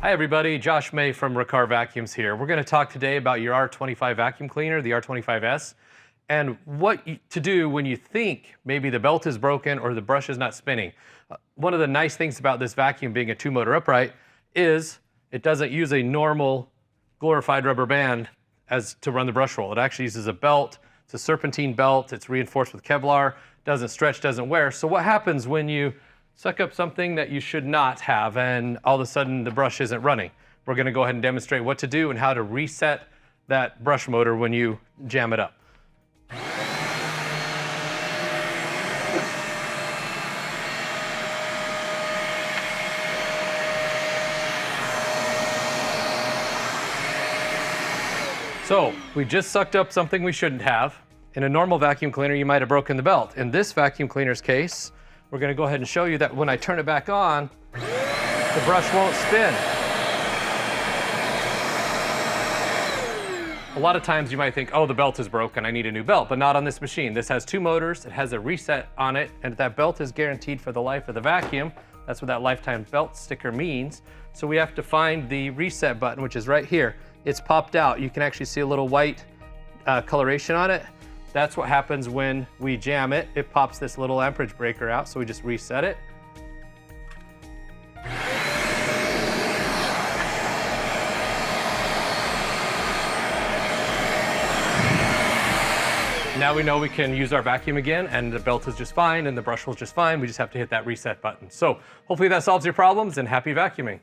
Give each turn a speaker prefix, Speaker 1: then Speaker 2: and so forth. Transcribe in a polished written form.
Speaker 1: Hi everybody, Josh May from Riccar Vacuums here. We're going to talk today about your R25 vacuum cleaner, the R25S, and what to do when you think maybe the belt is broken or the brush is not spinning. One of the nice things about this vacuum being a 2-motor upright is it doesn't use a normal glorified rubber band as to run the brush roll. It actually uses a belt. It's a serpentine belt. It's reinforced with Kevlar. Doesn't stretch, doesn't wear. So what happens when you suck up something that you should not have and all of a sudden the brush isn't running? We're going to go ahead and demonstrate what to do and how to reset that brush motor when you jam it up. So we just sucked up something we shouldn't have. In a normal vacuum cleaner, you might have broken the belt. In this vacuum cleaner's case, we're going to go ahead and show you that when I turn it back on, the brush won't spin. A lot of times you might think, oh, the belt is broken, I need a new belt, but not on this machine. This has 2 motors, it has a reset on it, and that belt is guaranteed for the life of the vacuum. That's what that lifetime belt sticker means. So we have to find the reset button, which is right here. It's popped out. You can actually see a little white coloration on it. That's what happens when we jam it. It pops this little amperage breaker out, so we just reset it. Now we know we can use our vacuum again, and the belt is just fine, and the brush roll is just fine. We just have to hit that reset button. So hopefully that solves your problems, and happy vacuuming.